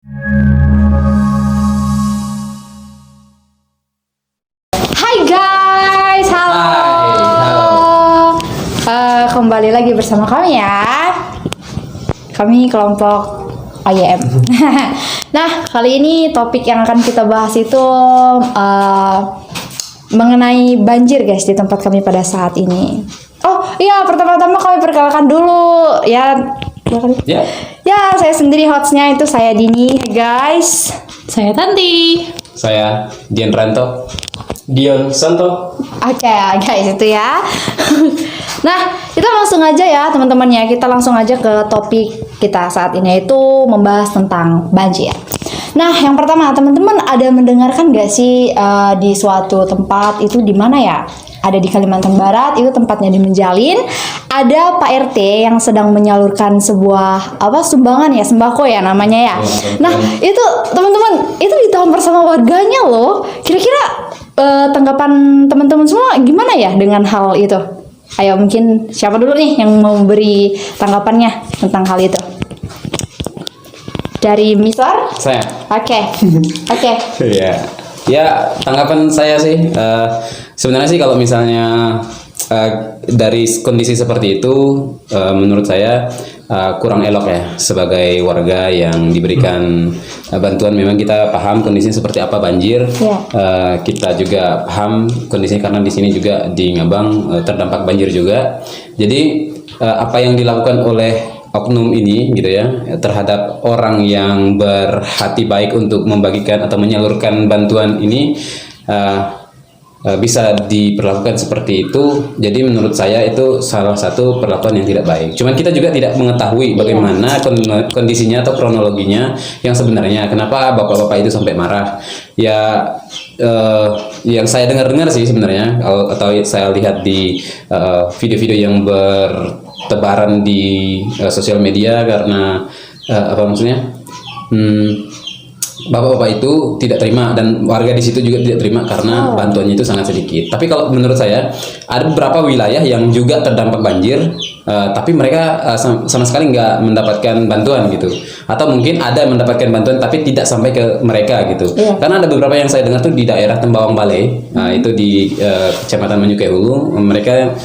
Hai guys, halo. Kembali lagi bersama kami ya. Kami kelompok OYM. Nah, kali ini topik yang akan kita bahas itu mengenai banjir guys di tempat kami pada saat ini. Oh iya, pertama-tama kami perkenalkan dulu ya. Ya, saya sendiri hostnya itu saya Dini guys. Saya Tanti. Saya Dian Ranto. Dion Santo. Oke, guys itu ya. Nah, kita langsung aja ya teman-teman ya. Kita langsung aja ke topik kita saat ini, yaitu membahas tentang banjir. Nah, yang pertama teman-teman ada mendengarkan gak sih di suatu tempat itu di mana ya? Ada di Kalimantan Barat, itu tempatnya di Menjalin. Ada Pak RT yang sedang menyalurkan sebuah sumbangan ya, sembako ya namanya ya. Nah, itu teman-teman itu ditampar sama warganya loh. Kira-kira tanggapan teman-teman semua gimana ya dengan hal itu? Ayo mungkin siapa dulu nih yang mau beri tanggapannya tentang hal itu? Dari Mister? Saya. Oke. Ya, tanggapan saya sih sebenarnya sih kalau misalnya dari kondisi seperti itu menurut saya kurang elok ya sebagai warga yang diberikan bantuan. Memang kita paham kondisinya seperti apa banjir. Kita juga paham kondisinya karena di sini juga di Ngabang terdampak banjir juga. Jadi apa yang dilakukan oleh oknum ini gitu ya terhadap orang yang berhati baik untuk membagikan atau menyalurkan bantuan ini bisa diperlakukan seperti itu. Jadi menurut saya itu salah satu perlakuan yang tidak baik. Cuman kita juga tidak mengetahui bagaimana kondisinya atau kronologinya yang sebenarnya. Kenapa bapak-bapak itu sampai marah? Ya yang saya dengar sih sebenarnya atau saya lihat di video-video yang bertebaran di sosial media karena bapak-bapak itu tidak terima dan warga di situ juga tidak terima karena bantuannya itu sangat sedikit. Tapi kalau menurut saya ada beberapa wilayah yang juga terdampak banjir, tapi mereka sama sekali nggak mendapatkan bantuan gitu. Atau mungkin ada mendapatkan bantuan tapi tidak sampai ke mereka gitu. Karena ada beberapa yang saya dengar tuh di daerah Tembawang Balai, itu di Kecamatan Manyuke Hulu, mereka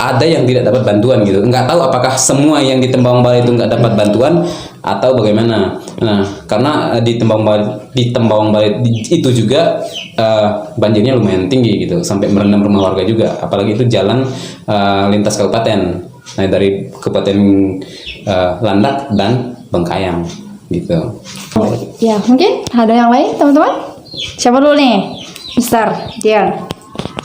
ada yang tidak dapat bantuan gitu. Nggak tahu apakah semua yang di Tembawang Balai itu nggak dapat bantuan atau bagaimana. Nah, karena di Tembawang Balai itu juga banjirnya lumayan tinggi gitu, sampai merendam rumah warga juga. Apalagi itu jalan lintas kabupaten. Nah, dari Kabupaten Landak dan Bengkayang gitu. Ya, mungkin ada yang lain teman-teman? Siapa dulu nih? Mister Dian.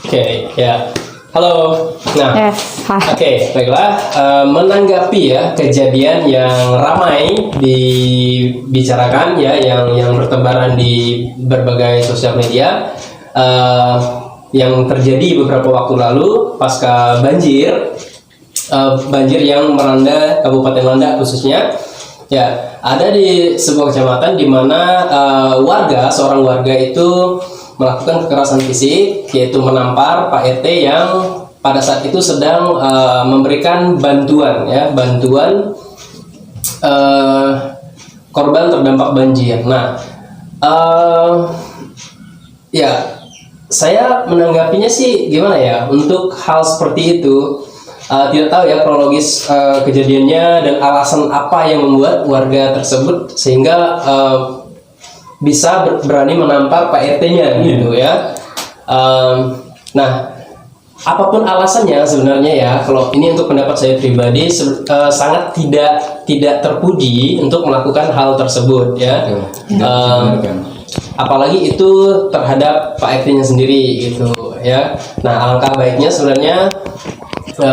Oke, ya. Halo. Nah, Hai. baiklah. Menanggapi ya kejadian yang ramai dibicarakan ya, yang bertebaran di berbagai sosial media, yang terjadi beberapa waktu lalu pasca banjir yang melanda Kabupaten Landak khususnya. Ya, ada di sebuah kecamatan di mana seorang warga itu melakukan kekerasan fisik, yaitu menampar Pak RT yang pada saat itu sedang memberikan bantuan korban terdampak banjir. Nah, ya saya menanggapinya sih gimana ya untuk hal seperti itu. Tidak tahu ya kronologis kejadiannya dan alasan apa yang membuat warga tersebut sehingga bisa berani menampar Pak RT-nya gitu ya. Nah, apapun alasannya sebenarnya ya, kalau ini untuk pendapat saya pribadi sangat tidak terpuji untuk melakukan hal tersebut ya. Apalagi itu terhadap Pak RT-nya sendiri gitu ya. Nah, alangkah baiknya sebenarnya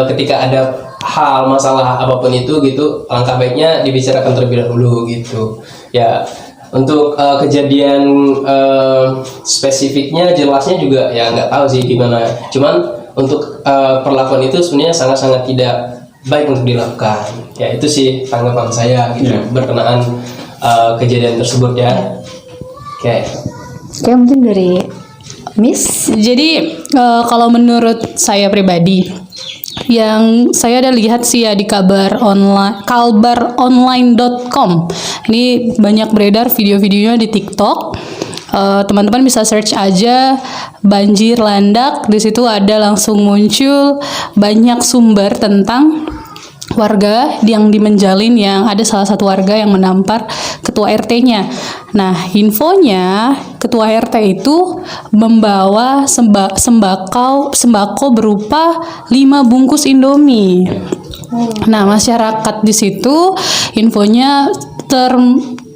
ketika ada masalah apapun itu gitu, alangkah baiknya dibicarakan terlebih dahulu gitu ya. Untuk kejadian spesifiknya jelasnya juga ya nggak tahu sih gimana. Cuman untuk perlakuan itu sebenarnya sangat-sangat tidak baik untuk dilakukan. Ya itu sih tanggapan saya gitu berkenaan kejadian tersebut ya. Oke, mungkin dari Miss. Jadi kalau menurut saya pribadi yang saya ada lihat sih ya di kalbaronline.com. Ini banyak beredar video-videonya di TikTok. Teman-teman bisa search aja banjir landak, di situ ada langsung muncul banyak sumber tentang warga yang di Menjalin, yang ada salah satu warga yang menampar ketua RT-nya. Nah, infonya ketua RT itu membawa sembako berupa 5 bungkus Indomie. Nah, masyarakat di situ infonya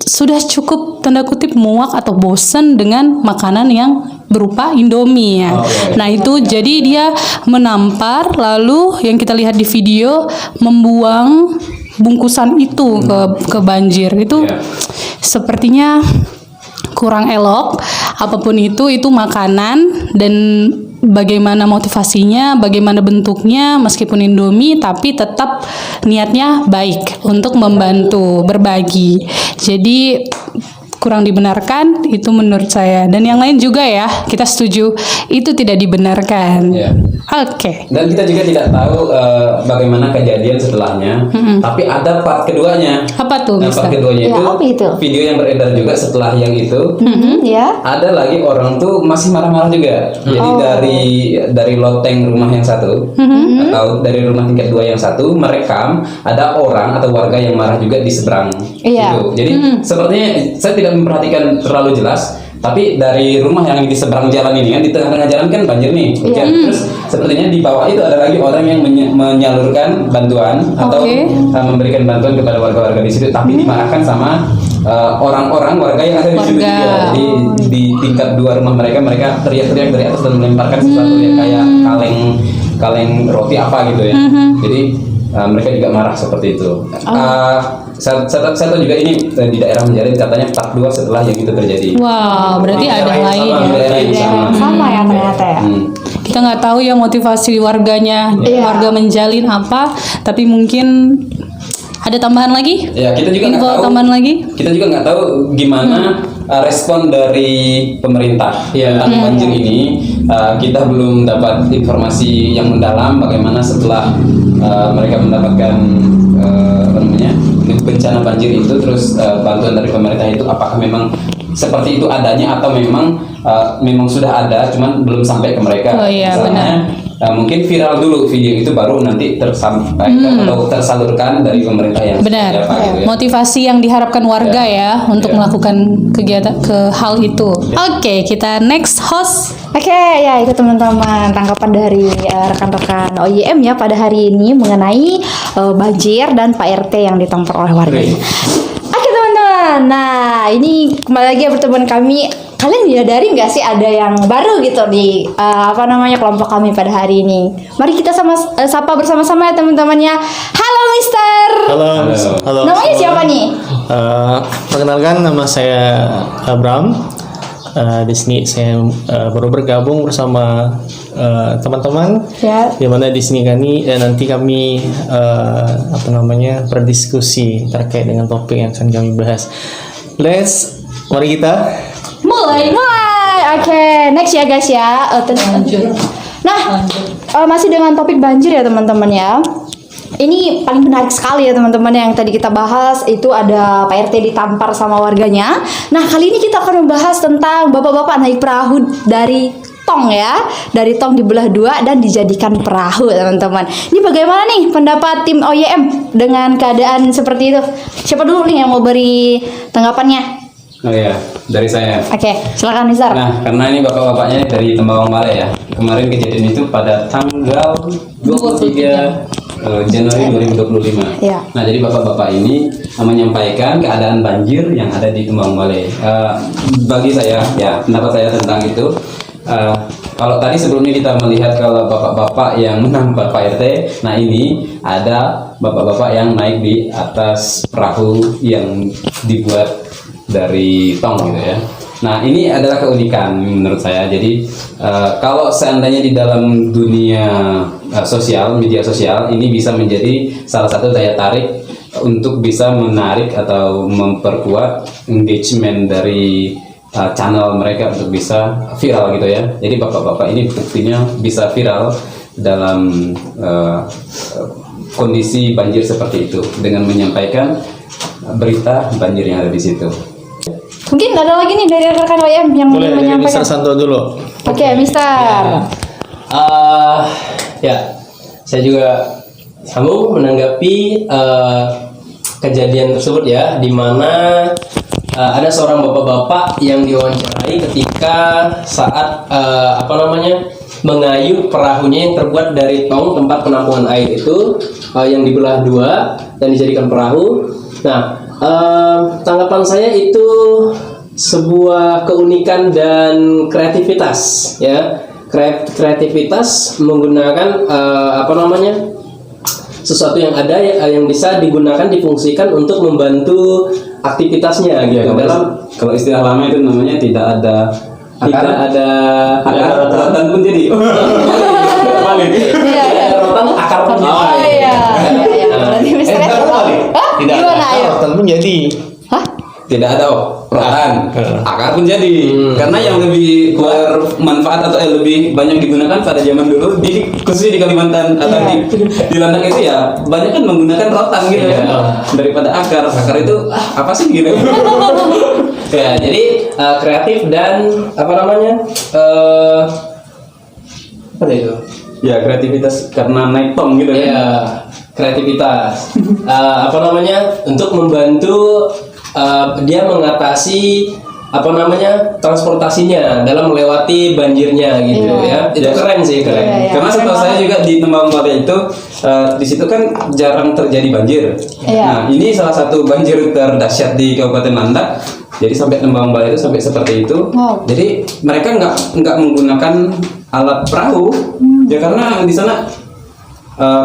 sudah cukup tanda kutip muak atau bosan dengan makanan yang berupa Indomie ya. Nah, itu jadi dia menampar, lalu yang kita lihat di video membuang bungkusan itu ke banjir. Itu sepertinya kurang elok. Apapun itu makanan, dan bagaimana motivasinya, bagaimana bentuknya, meskipun Indomie tapi tetap niatnya baik untuk membantu, berbagi. Jadi kurang dibenarkan itu menurut saya, dan yang lain juga ya, kita setuju itu tidak dibenarkan. Ya. Oke. Dan kita juga tidak tahu bagaimana kejadian setelahnya, tapi ada part keduanya. Apa tuh, Nah, part Mister? keduanya Ya, apa itu? video yang beredar juga setelah yang itu. Ya. Ada lagi orang tuh masih marah-marah juga. Jadi dari loteng rumah yang satu atau dari rumah tingkat 2 yang satu merekam ada orang atau warga yang marah juga di seberang. Iya. Gitu. Jadi sepertinya saya tidak memperhatikan terlalu jelas, tapi dari rumah yang di seberang jalan ini kan, di tengah-tengah jalan kan banjir nih, hujan. Terus sepertinya di bawah itu ada lagi orang yang menyalurkan bantuan atau memberikan bantuan kepada warga-warga di situ, tapi dimarahkan sama orang-orang warga yang ada di situ juga. Jadi di tingkat 2 rumah mereka teriak-teriak dari atas dan melemparkan sesuatu yang kayak kaleng roti apa gitu ya. Jadi mereka juga marah seperti itu. Saya tahu juga ini di daerah Menjalin katanya part 2 setelah yang itu terjadi. Wow, berarti Di ada daerah yang lain sama, ya. di daerah yang sama. Sama ya ternyata ya. Kita nggak tahu ya motivasi warganya, warga Menjalin apa, tapi mungkin ada tambahan lagi? Ya, kita juga nggak Info tahu. tambahan lagi? Kita juga nggak tahu gimana respon dari pemerintah tentang banjir ini. Kita belum dapat informasi yang mendalam bagaimana setelah mereka mendapatkan bencana banjir itu, terus bantuan dari pemerintah itu apakah memang seperti itu adanya atau memang sudah ada cuman belum sampai ke mereka. Oh iya, Misalnya, mungkin viral dulu video itu baru nanti tersampaikan atau tersalurkan dari pemerintah yang Benar. seperti apa gitu ya. Motivasi yang diharapkan warga ya untuk melakukan kegiatan ke hal itu. Oke, kita next host. Oke, ya itu teman-teman tanggapan dari rekan-rekan OYM ya pada hari ini mengenai banjir dan Pak RT yang ditampar oleh warga. Oke teman-teman, nah ini kembali lagi ya berteman kami. Kalian menyadari nggak sih ada yang baru gitu di kelompok kami pada hari ini? Mari kita sapa bersama-sama ya teman-temannya. Halo Mister. Halo. Namanya siapa nih? Perkenalkan, nama saya Abram. Di sini saya baru bergabung bersama teman-teman. Ya. Di mana di sini nanti kami berdiskusi terkait dengan topik yang akan kami bahas. Mari kita Mulai. Oke, next ya guys ya. Nah, masih dengan topik banjir ya teman-teman ya. Ini paling menarik sekali ya teman-teman, yang tadi kita bahas itu ada Pak RT ditampar sama warganya. Nah, kali ini kita akan membahas tentang bapak-bapak naik perahu dari tong ya. Dari tong dibelah 2 dan dijadikan perahu teman-teman. Ini bagaimana nih pendapat tim OYM dengan keadaan seperti itu? Siapa dulu nih yang mau beri tanggapannya? Oh iya, dari saya. Oke, silakan Mister. Nah, karena ini bapak-bapaknya dari Tembawang Balai ya. Kemarin kejadian itu pada tanggal 23 Januari 2025. Ya. Nah, jadi bapak-bapak ini menyampaikan keadaan banjir yang ada di Tembawang Balai. Bagi saya, ya pendapat saya tentang itu. Kalau tadi sebelumnya kita melihat kalau bapak-bapak yang menampar Pak RT, nah ini ada bapak-bapak yang naik di atas perahu yang dibuat dari tong gitu ya. Nah, ini adalah keunikan menurut saya. Jadi kalau seandainya di dalam dunia media sosial ini bisa menjadi salah satu daya tarik untuk bisa menarik atau memperkuat engagement dari channel mereka untuk bisa viral gitu ya. Jadi bapak-bapak ini buktinya bisa viral dalam kondisi banjir seperti itu dengan menyampaikan berita banjir yang ada di situ. Mungkin ada lagi nih dari rekan OYM yang Boleh ingin dari Mr. menyampaikan. Santo dulu. Oke, Mister. Ya, saya juga sambung menanggapi kejadian tersebut ya, di mana ada seorang bapak-bapak yang diwawancarai ketika saat mengayuh perahunya yang terbuat dari tong tempat penampungan air itu, yang dibelah dua dan dijadikan perahu. Nah, tanggapan saya itu sebuah keunikan dan kreativitas ya. Kreativitas menggunakan sesuatu yang ada yang bisa digunakan, difungsikan untuk membantu aktivitasnya gitu. Kalau istilah lama itu namanya tidak ada akar, rotan pun jadi. Iya. Rotan akar pun jadi. Oh iya. Berarti Mister. Tidak ada Gimana ayo? rotan pun jadi. Hah? Tidak ada rotan, akar pun jadi. Karena yang lebih bermanfaat atau yang lebih banyak digunakan pada zaman dulu khususnya di Kalimantan atau di Landak itu ya banyak kan menggunakan rotan gitu ya daripada akar. Akar itu apa sih gitu? Ya, jadi kreatif dan apa itu? Ya kreativitas karena naik tong gitu kan. Ya, kreativitas. Untuk membantu dia mengatasi transportasinya dalam melewati banjirnya gitu ya. Itu keren sih, keren. Iya. Karena setahu saya juga di Tembang Balai itu di situ kan jarang terjadi banjir. Iya. Nah ini salah satu banjir terdahsyat di Kabupaten Landak. Jadi sampai Tembang Balai itu sampai seperti itu. Wow. Jadi mereka nggak menggunakan alat perahu ya karena di sana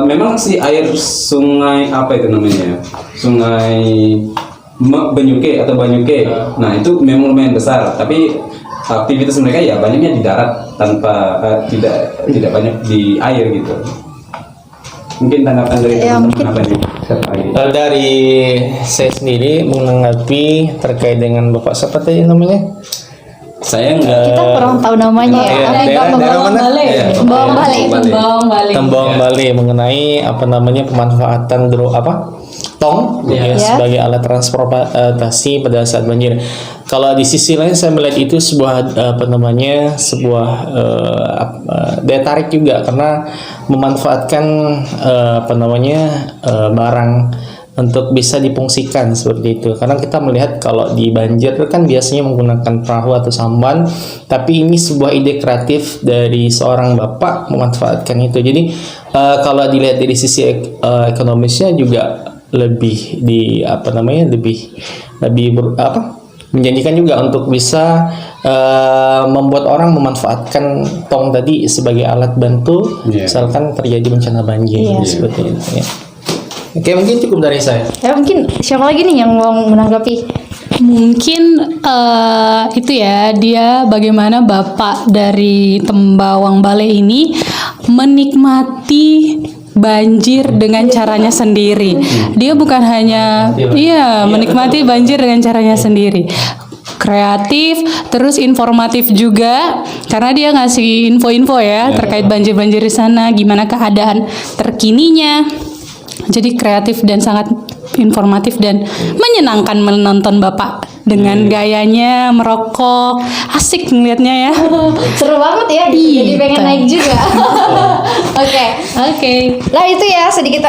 memang si air sungai apa itu namanya? Sungai Banyuke atau Banyuke. Nah itu memang lumayan besar, tapi aktivitas mereka ya banyaknya di darat tanpa tidak banyak di air gitu. Mungkin tanggapan dari Ya, teman-teman mungkin. apa nih? terkait? Dari saya sendiri menanggapi terkait dengan Bapak siapa tadi namanya? Saya nggak. Kita kurang tahu namanya ya. Iya, Tapi daerah mana? Iya. Bawang Bale. Tembong Bali mengenai pemanfaatan tong Iya. sebagai alat transportasi pada saat banjir. Kalau di sisi lain saya melihat itu sebuah daya tarik juga karena memanfaatkan barang untuk bisa difungsikan seperti itu. Karena kita melihat kalau di banjir kan biasanya menggunakan perahu atau sampan, tapi ini sebuah ide kreatif dari seorang bapak memanfaatkan itu. Jadi kalau dilihat dari sisi ekonomisnya juga lebih menjanjikan juga untuk bisa membuat orang memanfaatkan tong tadi sebagai alat bantu misalkan terjadi bencana banjir seperti itu ya. Oke, mungkin cukup dari saya. Ya mungkin siapa lagi nih yang mau menanggapi? Mungkin itu ya, dia bagaimana bapak dari Tembawang Balai ini menikmati banjir dengan caranya sendiri. Dia bukan hanya menikmati banjir dengan caranya sendiri. Kreatif, terus informatif juga karena dia ngasih info-info ya terkait banjir-banjir di sana, gimana keadaan terkininya. Jadi kreatif dan sangat informatif dan menyenangkan menonton Bapak dengan gayanya merokok, asik ngelihatnya ya. Seru banget ya, jadi pengen naik juga. Oke. Nah itu ya sedikit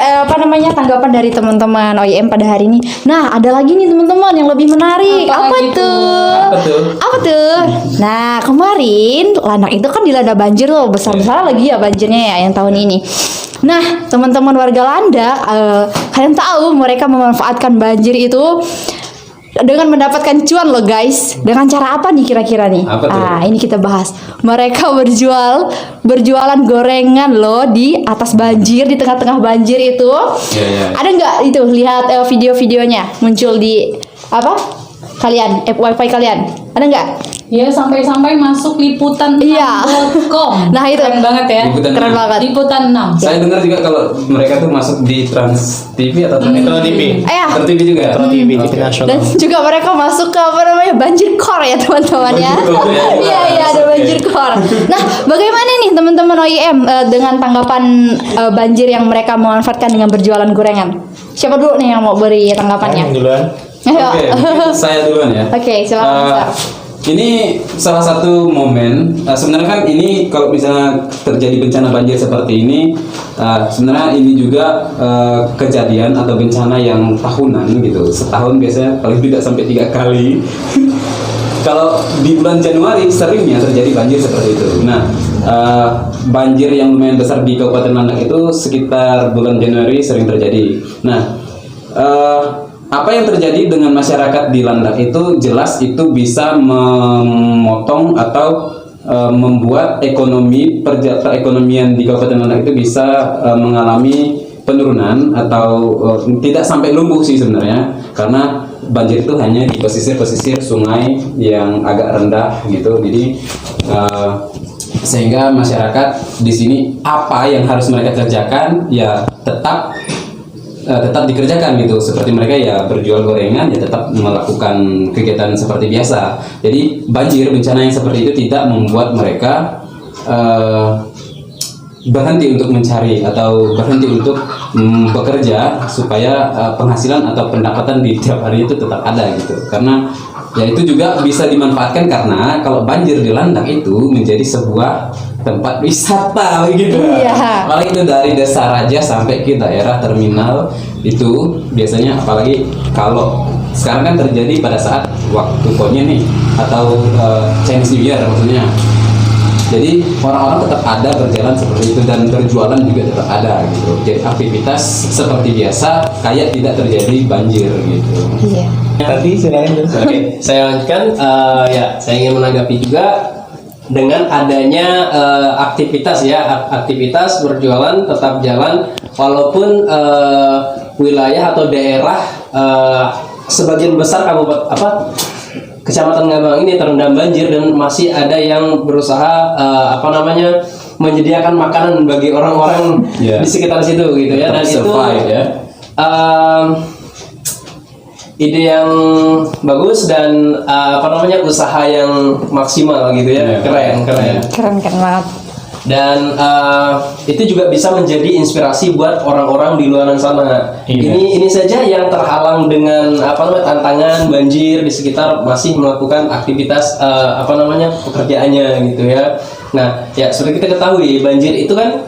tanggapan dari teman-teman OYM pada hari ini. Nah ada lagi nih teman-teman yang lebih menarik. Apa tuh? Nah kemarin Landak itu kan dilanda banjir loh, besar-besar lagi ya banjirnya ya yang tahun ini. Nah teman-teman warga Landak, kalian tahu mereka memanfaatkan banjir itu dengan mendapatkan cuan loh guys. Dengan cara apa nih kira-kira nih? Apa tuh? Ini kita bahas. Mereka berjualan gorengan loh di atas banjir, di tengah-tengah banjir itu. Iya. Ada nggak itu lihat video-videonya muncul di kalian, app wifi kalian? Ada nggak? Ya sampai-sampai masuk liputan Iya. 6.com. Nah, itu. Keren banget ya. Liputan Keren enam. banget. Liputan 6. Saya dengar juga kalau mereka tuh masuk di Trans TV atau Metro TV. Trans TV juga. Metro TV TV Oke. nasional. Dan juga mereka masuk ke apa namanya banjir kor ya teman-teman ya. Banjir kor, ya. Iya iya ada banjir kor. Nah bagaimana nih teman-teman OIM dengan tanggapan banjir yang mereka memanfaatkan dengan berjualan gorengan? Siapa dulu nih yang mau beri tanggapannya? Yang duluan. Ayo. Oke, mungkin saya duluan ya. Oke, silakan, Eh, Ustaz. Ini salah satu momen. Sebenarnya kan ini kalau misalnya terjadi bencana banjir seperti ini, sebenarnya ini juga kejadian atau bencana yang tahunan gitu. Setahun biasanya paling tidak sampai 3 kali. Kalau di bulan Januari seringnya terjadi banjir seperti itu. Nah, banjir yang lumayan besar di Kabupaten Landak itu sekitar bulan Januari sering terjadi. Nah, apa yang terjadi dengan masyarakat di Landak itu jelas itu bisa memotong atau membuat perekonomian di Kabupaten Landak itu bisa mengalami penurunan atau tidak sampai lumpuh sih sebenarnya, karena banjir itu hanya di pesisir-pesisir sungai yang agak rendah gitu. Jadi sehingga masyarakat di sini apa yang harus mereka kerjakan ya tetap dikerjakan gitu, seperti mereka ya berjual gorengan ya tetap melakukan kegiatan seperti biasa. Jadi bencana yang seperti itu tidak membuat mereka berhenti untuk mencari atau berhenti untuk bekerja supaya penghasilan atau pendapatan di tiap hari itu tetap ada gitu. Karena ya itu juga bisa dimanfaatkan, karena kalau banjir di Landak itu menjadi sebuah tempat wisata gitu. Iya. Apalagi itu dari Desa Raja sampai ke daerah terminal itu biasanya, apalagi kalau sekarang kan terjadi pada saat waktu Konye nih atau Chinese New Year maksudnya. Jadi orang-orang tetap ada berjalan seperti itu dan berjualan juga tetap ada gitu. Jadi aktivitas seperti biasa kayak tidak terjadi banjir gitu. Iya. Tadi silakan. Oke, saya lanjutkan. Ya, saya ingin menanggapi juga dengan adanya aktivitas aktivitas berjualan tetap jalan walaupun wilayah atau daerah sebagian besar kabupaten Kecamatan Ngabang ini terendam banjir dan masih ada yang berusaha menyediakan makanan bagi orang-orang Yeah. di sekitar situ gitu ya, dan itu Survive, ya. ide yang bagus dan usaha yang maksimal gitu ya. Yeah. Keren. Keren banget. Dan itu juga bisa menjadi inspirasi buat orang-orang di luar sana. Iya. Ini saja yang terhalang dengan tantangan banjir di sekitar masih melakukan aktivitas pekerjaannya gitu ya. Nah, ya seperti kita ketahui banjir itu kan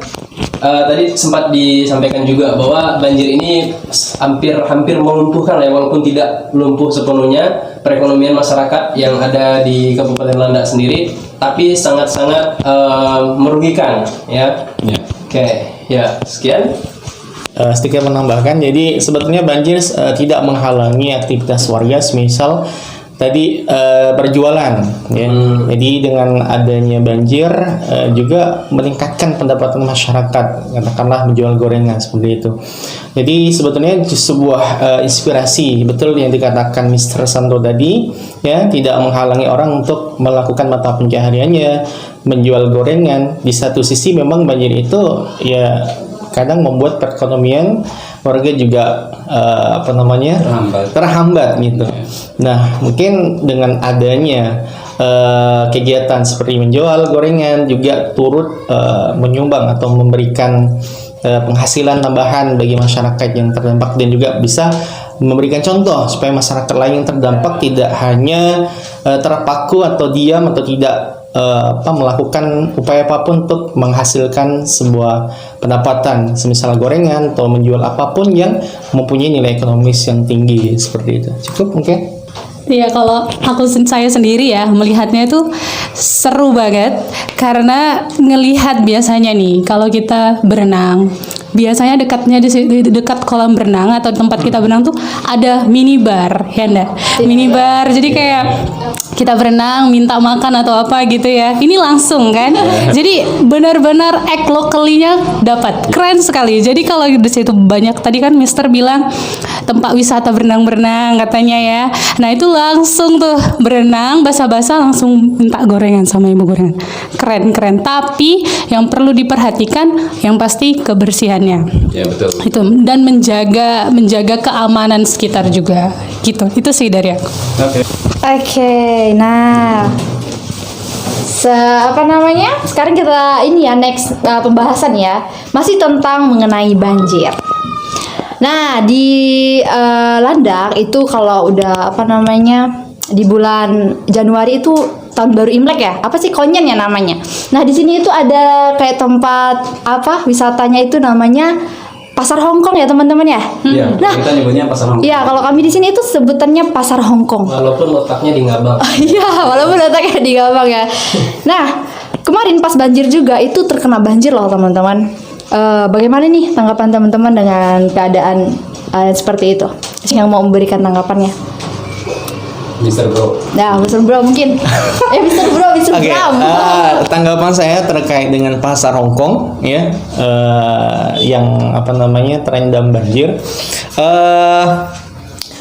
tadi sempat disampaikan juga bahwa banjir ini hampir melumpuhkan ya, walaupun tidak lumpuh sepenuhnya perekonomian masyarakat yang ada di Kabupaten Landak sendiri, tapi sangat-sangat merugikan ya. Ya. Oke, ya sekian. Sedikit menambahkan, jadi sebetulnya banjir tidak menghalangi aktivitas warga, semisal tadi berjualan ya. Jadi dengan adanya banjir juga meningkatkan pendapatan masyarakat, katakanlah menjual gorengan seperti itu. Jadi sebetulnya sebuah inspirasi betul yang dikatakan Mr. Santo tadi ya, tidak menghalangi orang untuk melakukan mata pencahariannya, menjual gorengan. Di satu sisi memang banjir itu ya kadang membuat perekonomian warga juga terhambat gitu. Nah, mungkin dengan adanya kegiatan seperti menjual gorengan juga turut menyumbang atau memberikan penghasilan tambahan bagi masyarakat yang terdampak, dan juga bisa memberikan contoh supaya masyarakat lain yang terdampak tidak hanya terpaku atau diam atau tidak melakukan upaya apapun untuk menghasilkan sebuah pendapatan, semisal gorengan atau menjual apapun yang mempunyai nilai ekonomis yang tinggi seperti itu. Cukup mungkin? Iya, kalau saya sendiri ya melihatnya itu seru banget, karena ngelihat biasanya nih kalau kita berenang, biasanya dekatnya di dekat kolam berenang atau tempat kita berenang tuh ada minibar ya enggak? Minibar, jadi kayak kita berenang minta makan atau apa gitu ya, ini langsung kan, jadi benar-benar act locally-nya dapat, keren sekali. Jadi kalau di situ banyak, tadi kan Mister bilang tempat wisata berenang-berenang katanya ya, nah itu langsung tuh berenang basah-basah langsung minta gorengan sama ibu gorengan, keren. Tapi yang perlu diperhatikan yang pasti kebersihannya Ya betul. itu, dan menjaga keamanan sekitar juga gitu. Itu sih dari aku. Oke. Oke, nah, apa namanya? Sekarang kita ini ya next pembahasan ya, masih tentang mengenai banjir. Nah, di Landak itu kalau udah apa namanya di bulan Januari itu tahun baru Imlek ya, apa sih Konyen ya namanya. Nah, di sini itu ada kayak tempat apa wisatanya itu namanya Pasar Hongkong ya teman-teman ya. Iya, Nah, kita nyebutnya pasar Hongkong. iya kalau kami di sini itu sebutannya Pasar Hongkong. Walaupun letaknya di Ngabang. Iya, walaupun letaknya di Gabang ya. Nah, kemarin pas banjir juga itu terkena banjir loh teman-teman. Bagaimana nih tanggapan teman-teman dengan keadaan seperti itu? Yang mau memberikan tanggapannya? Mister Bro. Nah, Mr. Bro mungkin. Mr. Bro, Mr. Oke, Bram. tanggapan saya terkait dengan pasar Hongkong ya, yang apa namanya terendam banjir.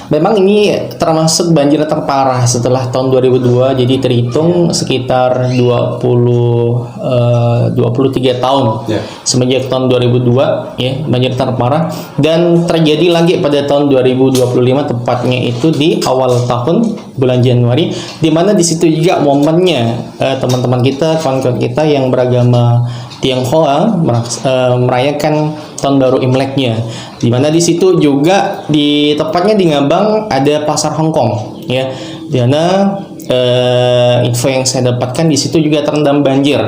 Memang ini termasuk banjir terparah setelah tahun 2002, jadi terhitung sekitar 23 tahun Ya. semenjak tahun 2002 ya, banjir terparah, dan terjadi lagi pada tahun 2025, tepatnya itu di awal tahun bulan Januari, di mana di situ juga momennya teman-teman kita, kawan-kawan kita yang beragama Tionghoa merayakan tahun baru Imleknya, di mana di situ juga tepatnya di Ngabang ada pasar Hongkong ya, di mana info yang saya dapatkan di situ juga terendam banjir.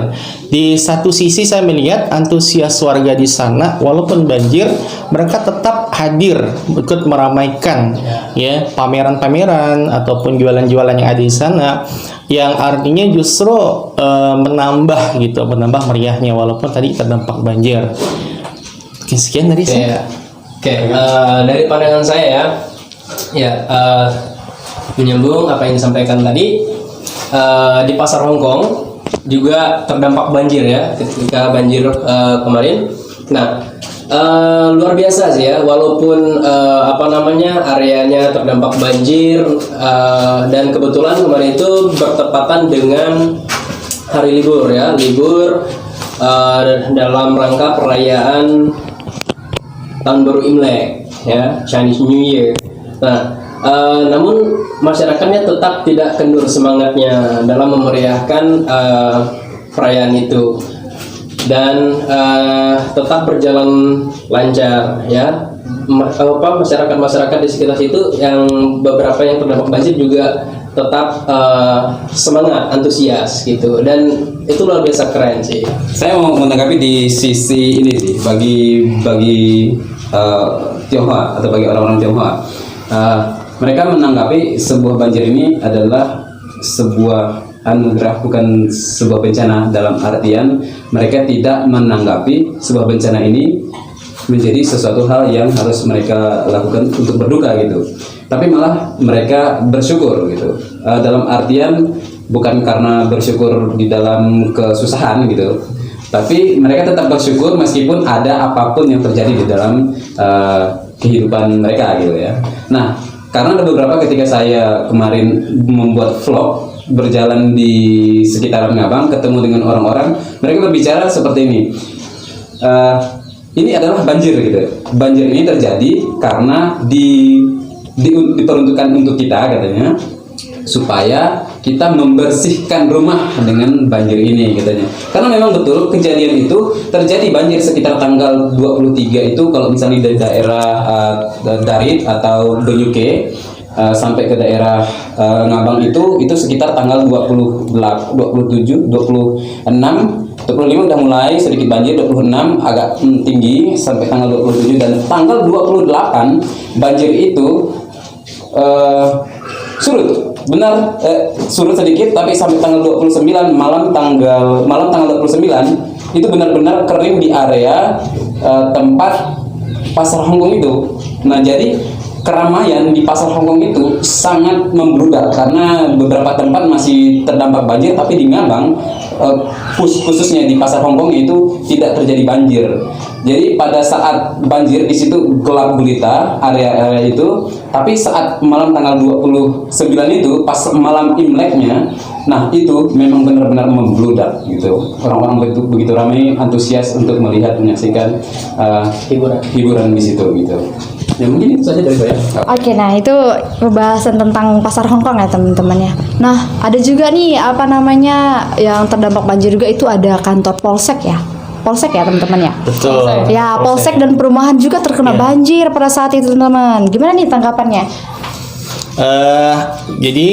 Di satu sisi saya melihat antusias warga di sana, walaupun banjir mereka tetap hadir ikut meramaikan ya pameran-pameran ataupun jualan-jualan yang ada di sana, yang artinya justru menambah meriahnya walaupun tadi terdampak banjir. Oke, sekian dari saya. Dari pandangan saya menyambung apa yang disampaikan tadi, di pasar Hongkong juga terdampak banjir ya ketika banjir kemarin. Nah, luar biasa sih ya, walaupun areanya terdampak banjir, dan kebetulan kemarin itu bertepatan dengan hari libur ya, dalam rangka perayaan tahun baru Imlek ya, Chinese New Year. Nah, namun masyarakatnya tetap tidak kendur semangatnya dalam memeriahkan perayaan itu, dan tetap berjalan lancar ya. Masyarakat di sekitar situ yang beberapa yang terdampak banjir juga tetap semangat, antusias gitu, dan itu luar biasa keren sih. Saya mau menanggapi di sisi ini sih, bagi Tionghoa atau bagi orang-orang Tionghoa. Mereka menanggapi sebuah banjir ini adalah sebuah anugerah, bukan sebuah bencana, dalam artian mereka tidak menanggapi sebuah bencana ini menjadi sesuatu hal yang harus mereka lakukan untuk berduka gitu, tapi malah mereka bersyukur gitu, dalam artian bukan karena bersyukur di dalam kesusahan gitu, tapi mereka tetap bersyukur meskipun ada apapun yang terjadi di dalam kehidupan mereka gitu ya. Nah, karena ada beberapa ketika saya kemarin membuat vlog berjalan di sekitaran Ngabang, ketemu dengan orang-orang, mereka berbicara seperti ini. Ini adalah banjir gitu. Banjir ini terjadi karena diperuntukkan untuk kita katanya, supaya kita membersihkan rumah dengan banjir ini katanya. Karena memang betul kejadian itu terjadi banjir sekitar tanggal 23 itu, kalau misalnya dari daerah Darit atau Donyuke sampai ke daerah Ngabang itu sekitar tanggal 27, 26, 25 udah mulai sedikit banjir, 26 agak tinggi sampai tanggal 27, dan tanggal 28 banjir itu surut. Benar, surut sedikit, tapi sampai tanggal 29 malam tanggal 29 itu benar-benar kering di area tempat pasar Hongkong itu. Nah, jadi keramaian di pasar Hongkong itu sangat membludak karena beberapa tempat masih terdampak banjir, tapi di Ngabang khususnya di pasar Hongkong itu tidak terjadi banjir. Jadi pada saat banjir di situ gelap gulita area-area itu, tapi saat malam tanggal 29 itu pas malam Imleknya, nah itu memang benar-benar membludak gitu. Orang-orang begitu ramai antusias untuk melihat menyaksikan hiburan di situ gitu. Ya mungkin itu saja dari saya. Oke, nah itu pembahasan tentang pasar Hongkong ya teman-teman ya. Nah, ada juga nih apa namanya yang terdampak banjir juga itu ada kantor Polsek ya. Polsek ya teman-teman ya. Betul. Ya, Polsek dan perumahan juga terkena banjir pada saat itu teman-teman. Gimana nih tanggapannya? Jadi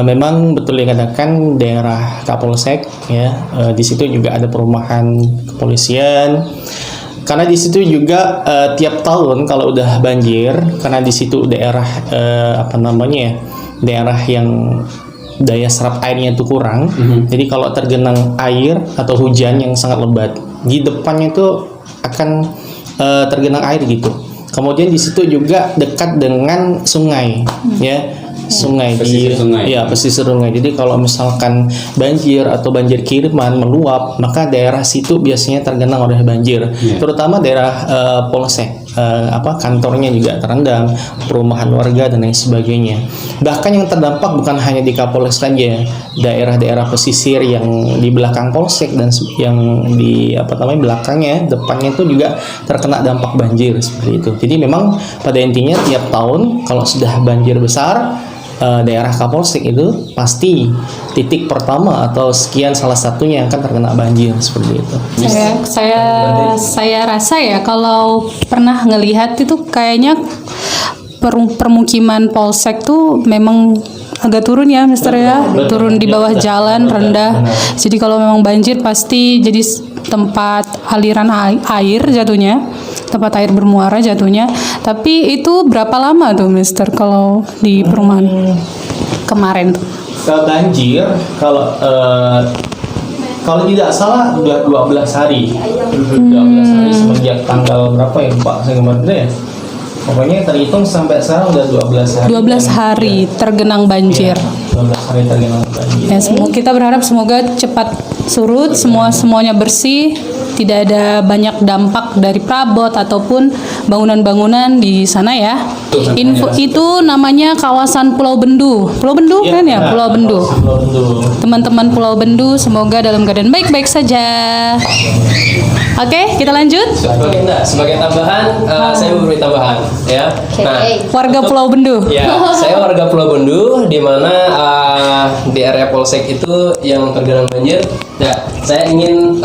memang betul dikatakan daerah Kapolsek ya, di situ juga ada perumahan kepolisian. Karena di situ juga tiap tahun kalau udah banjir, karena di situ daerah daerah yang daya serap airnya itu kurang. Jadi kalau tergenang air atau hujan yang sangat lebat, di depannya itu akan tergenang air gitu. Kemudian di situ juga dekat dengan sungai, ya. Sungai Pesisir sungai. ya pesisir sungai. Jadi kalau misalkan banjir atau banjir kiriman meluap, maka daerah situ biasanya tergenang oleh banjir. Terutama daerah Polsek, kantornya juga terendam, perumahan warga dan lain sebagainya. Bahkan yang terdampak bukan hanya di Kapolsek saja, daerah-daerah pesisir yang di belakang Polsek dan yang di belakangnya, depannya itu juga terkena dampak banjir seperti itu. Jadi memang pada intinya tiap tahun kalau sudah banjir besar, daerah Kapolsek itu pasti titik pertama atau sekian salah satunya yang akan terkena banjir seperti itu. Saya rasa ya kalau pernah ngelihat itu kayaknya permukiman Polsek tuh memang agak turun ya, Mister ya, turun di bawah jalan rendah. Jadi kalau memang banjir pasti jadi tempat aliran air jatuhnya, tempat air bermuara jatuhnya. Tapi itu berapa lama tuh, Mister, kalau di perumahan kemarin tuh? Banjir kalau tidak salah udah 12 hari. 12 hari semenjak tanggal berapa ya, Pak? Saya kemarin ya. Pokoknya terhitung sampai sekarang udah 12 hari. 12 hari tergenang banjir. 12 hari tergenang banjir. Ya, kita berharap semoga cepat surut, semuanya bersih, tidak ada banyak dampak dari perabot ataupun bangunan-bangunan di sana ya. Info itu namanya kawasan Pulau Bendu. Pulau Bendu kan ya? Pulau Bendu. Teman-teman Pulau Bendu semoga dalam keadaan baik-baik saja. Oke, kita lanjut. Sebagai tambahan, saya memberi tambahan ya. Nah, Warga Pulau Bendu. ya, saya warga Pulau Bendu, di mana di area Polsek itu yang tergenang banjir. Ya, saya ingin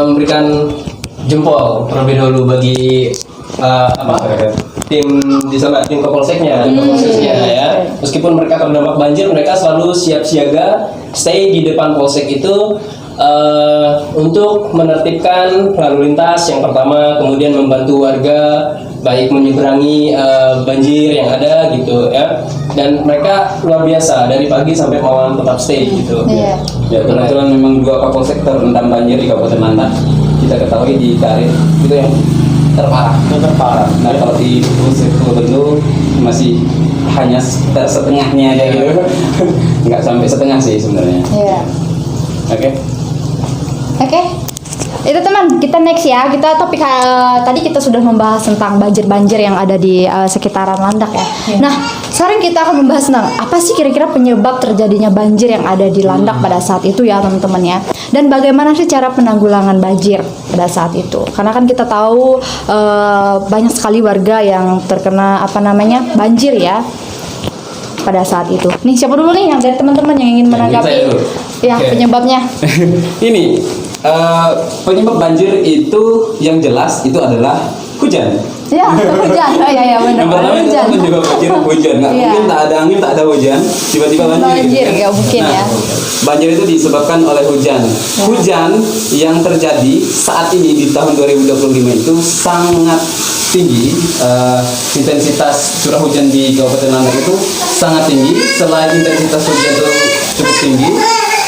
memberikan jempol terlebih dahulu bagi tim di sana, tim Kapolseknya, ya. Meskipun mereka terdampak banjir, mereka selalu siap siaga, stay di depan Polsek itu untuk menertibkan lalu lintas yang pertama, kemudian membantu warga baik menyeberangi banjir yang ada gitu ya. Dan mereka luar biasa, dari pagi sampai malam tetap stay gitu. Ya kebetulan memang 2 Kapolsek terendam banjir di Kabupaten Landak. Kita ketahui di Karet itu yang terparah. Nah kalau di Pulau Bendu masih hanya setengahnya aja gitu. Nggak sampai setengah sih sebenarnya. Iya. Oke. Itu teman, kita next ya. Kita topik tadi kita sudah membahas tentang banjir-banjir yang ada di sekitaran Landak ya. Nah, sekarang kita akan membahas tentang apa sih kira-kira penyebab terjadinya banjir yang ada di Landak pada saat itu ya teman-teman ya. Dan bagaimana sih cara penanggulangan banjir pada saat itu? Karena kan kita tahu banyak sekali warga yang terkena banjir ya pada saat itu. Nih siapa dulu nih yang dari teman-teman yang ingin menanggapi? Saya dulu. Ya, penyebabnya. Ini penyebab banjir itu yang jelas itu adalah hujan. Ya, hujan. Ya, benar. Yang pertama itu penyebab banjir hujan. Nggak mungkin tak ada angin, tak ada hujan, tiba-tiba banjir. Nggak mungkin ya. Banjir itu disebabkan oleh hujan. Hujan yang terjadi saat ini di tahun 2025 itu sangat tinggi. Intensitas curah hujan di Kabupaten Landak itu sangat tinggi. Selain intensitas hujan itu cukup tinggi,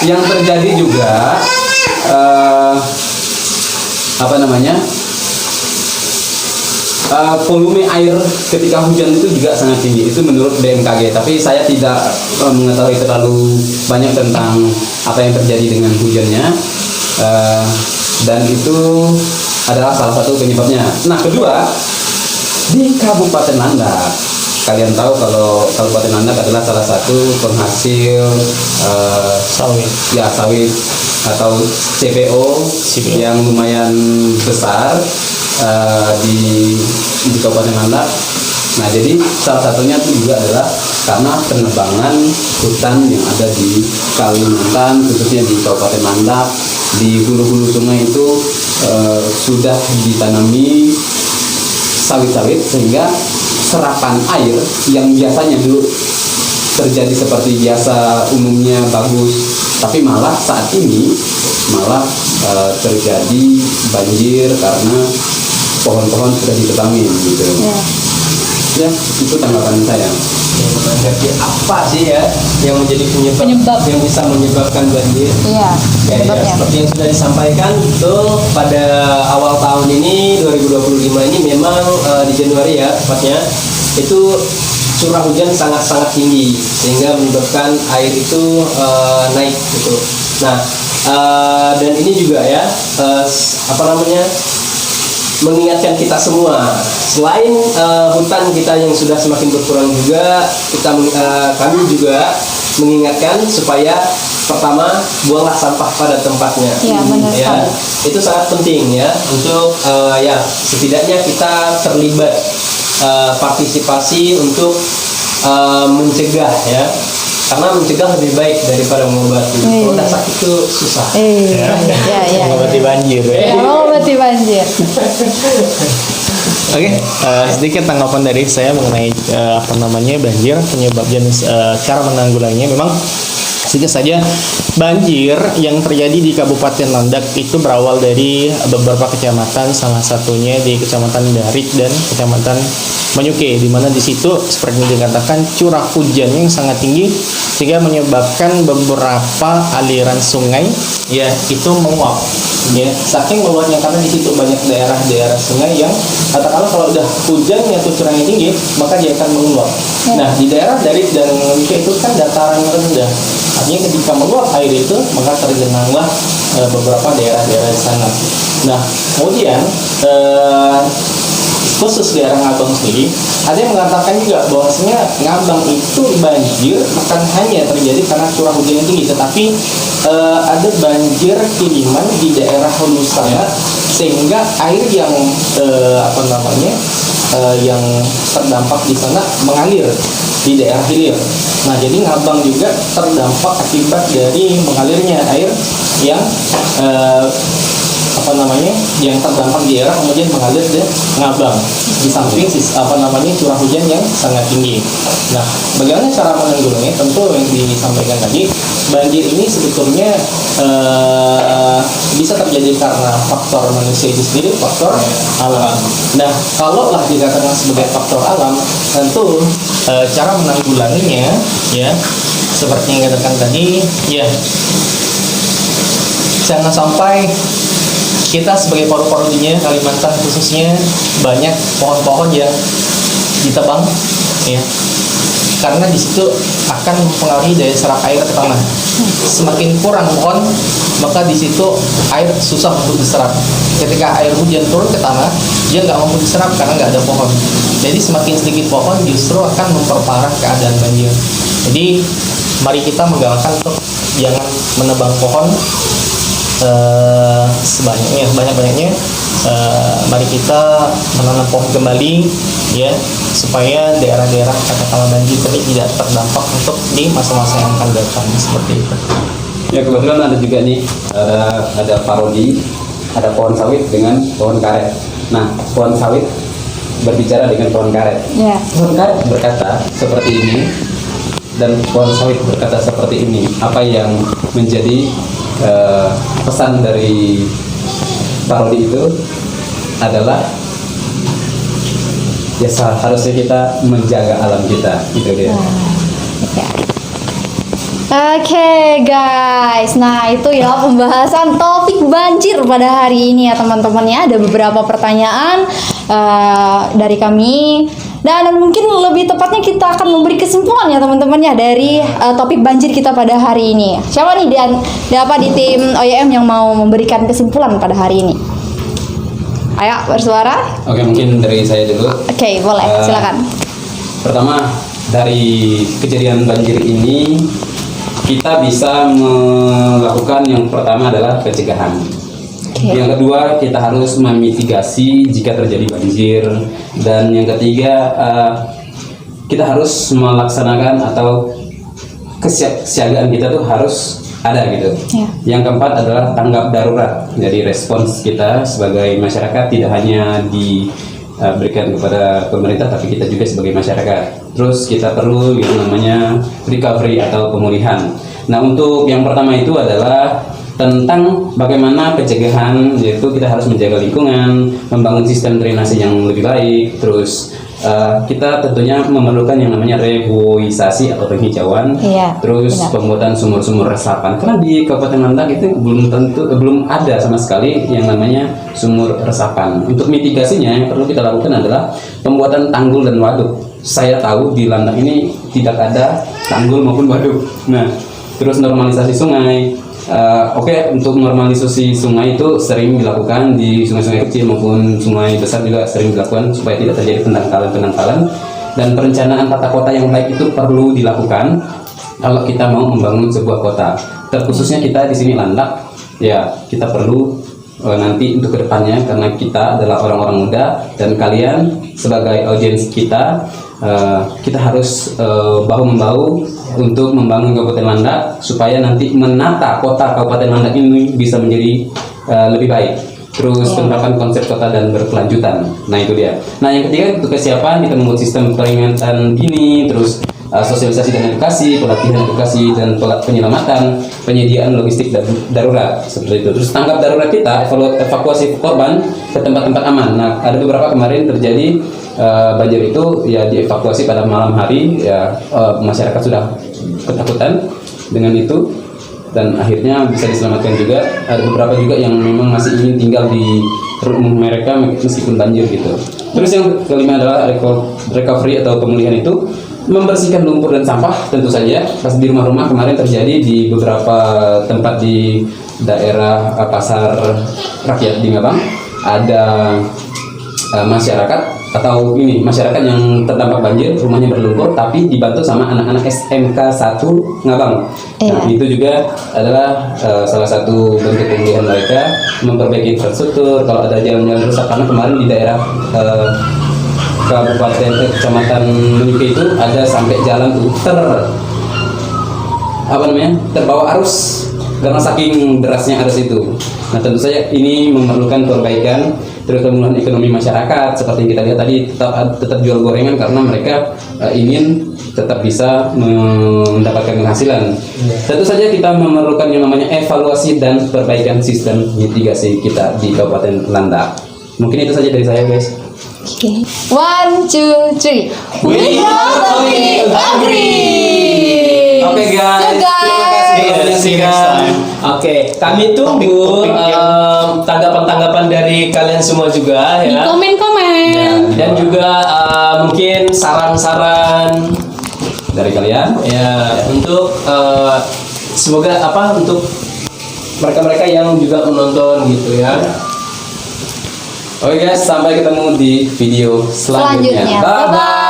yang terjadi juga volume air ketika hujan itu juga sangat tinggi. Itu menurut BMKG. Tapi saya tidak mengetahui terlalu banyak tentang apa yang terjadi dengan hujannya. Dan itu adalah salah satu penyebabnya. Nah, kedua, di Kabupaten Landak, kalian tahu kalau Kabupaten Landak adalah salah satu penghasil sawit atau CPO yang lumayan besar di Kabupaten Landak. Nah, jadi salah satunya itu juga adalah karena penebangan hutan yang ada di Kalimantan, khususnya di Kabupaten Landak. Di hulu-hulu sungai itu sudah ditanami sawit-sawit, sehingga serapan air yang biasanya dulu terjadi seperti biasa umumnya bagus, tapi malah saat ini terjadi banjir karena pohon-pohon sudah ditebangin gitu. Ya, itu tanggapan saya. Menanggapi apa sih ya yang menjadi Penyebab. yang bisa menyebabkan banjir? Iya, Ya, sebabnya. seperti yang sudah disampaikan, betul, pada awal tahun ini 2025 ini memang di Januari ya tepatnya, itu curah hujan sangat-sangat tinggi sehingga menyebabkan air itu naik gitu. Nah, dan ini juga ya mengingatkan kita semua, selain hutan kita yang sudah semakin berkurang juga, kami juga mengingatkan supaya pertama, buanglah sampah pada tempatnya. Iya, benar Ya, sekali. itu sangat penting ya untuk ya setidaknya kita terlibat partisipasi untuk mencegah ya, karena mencegah lebih baik daripada mengobati. Kalau udah sakit itu susah. Iya. Mengobati banjir ya. Mengobati banjir. Oke, sedikit tanggapan dari saya mengenai banjir, penyebab dan cara menanggulanginya. Memang sedikit saja, banjir yang terjadi di Kabupaten Landak itu berawal dari beberapa kecamatan, salah satunya di Kecamatan Darik dan Kecamatan Manyuke, di mana di situ seperti yang dikatakan curah hujannya yang sangat tinggi sehingga menyebabkan beberapa aliran sungai ya itu menguap. Ya, saking meluapnya karena di situ banyak daerah-daerah sungai yang katakanlah kalau udah hujannya atau curahnya tinggi maka dia akan menguap. Nah, di daerah Darik dan Manyuke itu kan dataran rendah. Artinya ketika meluap air itu maka tergenanglah beberapa daerah-daerah di sana. Nah, kemudian khusus daerah Ngabang sendiri, ada yang mengatakan juga bahwasanya Ngabang itu banjir bukan hanya terjadi karena curah hujan yang tinggi, tetapi ada banjir kiriman di daerah hulu sana sehingga air yang yang terdampak di sana mengalir di daerah hilir. Nah, jadi Ngabang juga terdampak akibat dari mengalirnya air yang yang terdampak di daerah kemudian mengalir ke Ngabang di samping curah hujan yang sangat tinggi. Nah, bagaimana cara menanggulanginya? Tentu yang disampaikan tadi, banjir ini sebetulnya bisa terjadi karena faktor manusia itu sendiri, faktor alam. Nah, kalau lah dikatakan sebagai faktor alam, tentu cara menanggulanginya ya seperti yang dikatakan tadi ya, jangan sampai kita sebagai paru-paru dunia Kalimantan khususnya banyak pohon-pohon yang ditebang ya, karena di situ akan mempengaruhi daya serap air ke tanah. Semakin kurang pohon maka di situ air susah untuk diserap. Ketika air hujan turun ke tanah dia nggak mampu diserap karena nggak ada pohon. Jadi semakin sedikit pohon justru akan memperparah keadaan banjir. Jadi mari kita menggalakkan untuk jangan menebang pohon sebanyak-banyaknya. Mari kita menanam pohon kembali ya, supaya daerah-daerah katakanlah banjir tadi tidak terdampak untuk di masa-masa yang akan datang seperti itu. Ya, kebetulan ada juga nih ada parodi, ada pohon sawit dengan pohon karet. Nah, pohon sawit berbicara dengan pohon karet. Iya. Pohon karet berkata seperti ini dan pohon sawit berkata seperti ini. Apa yang menjadi pesan dari parodi itu adalah ya harusnya kita menjaga alam kita, gitu dia. Ya. Oke guys, nah itu ya pembahasan topik banjir pada hari ini ya teman-teman ya. Ada beberapa pertanyaan dari kami dan mungkin lebih tepatnya kita akan memberi kesimpulan ya teman-teman ya dari topik banjir kita pada hari ini. Siapa nih di tim OYM yang mau memberikan kesimpulan pada hari ini? Ayo bersuara. Oke, mungkin dari saya dulu. Oke, boleh, silakan. Pertama, dari kejadian banjir ini kita bisa melakukan yang pertama adalah pencegahan. Oke. Yang kedua, kita harus memitigasi jika terjadi banjir. Dan yang ketiga, kita harus melaksanakan atau kesiagaan kita tuh harus ada gitu. Ya. Yang keempat adalah tanggap darurat. Jadi respons kita sebagai masyarakat tidak hanya diberikan kepada pemerintah, tapi kita juga sebagai masyarakat. Terus kita perlu yang namanya recovery atau pemulihan. Nah, untuk yang pertama itu adalah tentang bagaimana pencegahan, yaitu kita harus menjaga lingkungan, membangun sistem drainase yang lebih baik. Terus kita tentunya memerlukan yang namanya reboisasi atau penghijauan. Iya, Terus benar. pembuatan sumur-sumur resapan. Karena di Kabupaten Landak itu belum ada sama sekali yang namanya sumur resapan. Untuk mitigasinya yang perlu kita lakukan adalah pembuatan tanggul dan waduk. Saya tahu di Landak ini tidak ada tanggul maupun waduk. Nah, terus normalisasi sungai. Oke, untuk normalisasi sungai itu sering dilakukan di sungai-sungai kecil maupun sungai besar juga sering dilakukan supaya tidak terjadi pendangkalan. Dan perencanaan tata kota yang baik itu perlu dilakukan kalau kita mau membangun sebuah kota. Terkhususnya kita di sini Landak, ya kita perlu nanti untuk kedepannya, karena kita adalah orang-orang muda dan kalian sebagai audiens kita harus bahu-membahu untuk membangun Kabupaten Landak supaya nanti menata kota Kabupaten Landak ini bisa menjadi lebih baik. Terus penerapan konsep kota dan berkelanjutan. Nah, itu dia. Nah, yang ketiga untuk kesiapan, kita membuat sistem peringatan dini, terus sosialisasi dan edukasi, pelatihan edukasi dan penyelamatan, penyediaan logistik dan darurat seperti itu. Terus tanggap darurat kita, evakuasi korban ke tempat-tempat aman. Nah, ada beberapa kemarin terjadi banjir itu ya dievakuasi pada malam hari, ya masyarakat sudah ketakutan dengan itu dan akhirnya bisa diselamatkan juga. Ada beberapa juga yang memang masih ingin tinggal di rumah mereka meskipun banjir gitu. Terus yang kelima adalah recovery atau pemulihan itu membersihkan lumpur dan sampah. Tentu saja pas di rumah-rumah kemarin terjadi di beberapa tempat di daerah pasar rakyat di Ngabang, ada masyarakat yang terdampak banjir, rumahnya berlumpur tapi dibantu sama anak-anak SMK 1 Ngabang. Nah, itu juga adalah salah satu bentuk pemulihan mereka, memperbaiki infrastruktur. Kalau ada jalan-jalan rusak, karena kemarin di daerah Kabupaten Kecamatan Menyuke itu ada sampai jalan terbawa arus karena saking derasnya arus itu. Nah, tentu saja ini memerlukan perbaikan, terus pemulihan ekonomi masyarakat seperti yang kita lihat tadi, tetap jual gorengan karena mereka ingin tetap bisa mendapatkan penghasilan. Tentu saja kita memerlukan yang namanya evaluasi dan perbaikan sistem mitigasi kita di Kabupaten Landak. Mungkin itu saja dari saya, guys. Oke. 1, 2, 3. We totally agree. Oke, guys. Terima kasih guys. Oke, kami tunggu tanggapan-tanggapan dari kalian semua juga Di ya. komen-komen. Dan juga mungkin saran-saran Dari kalian. ya untuk semoga untuk mereka-mereka yang juga menonton gitu ya. Oke guys, sampai ketemu di video selanjutnya. Selanjutnya. Bye-bye.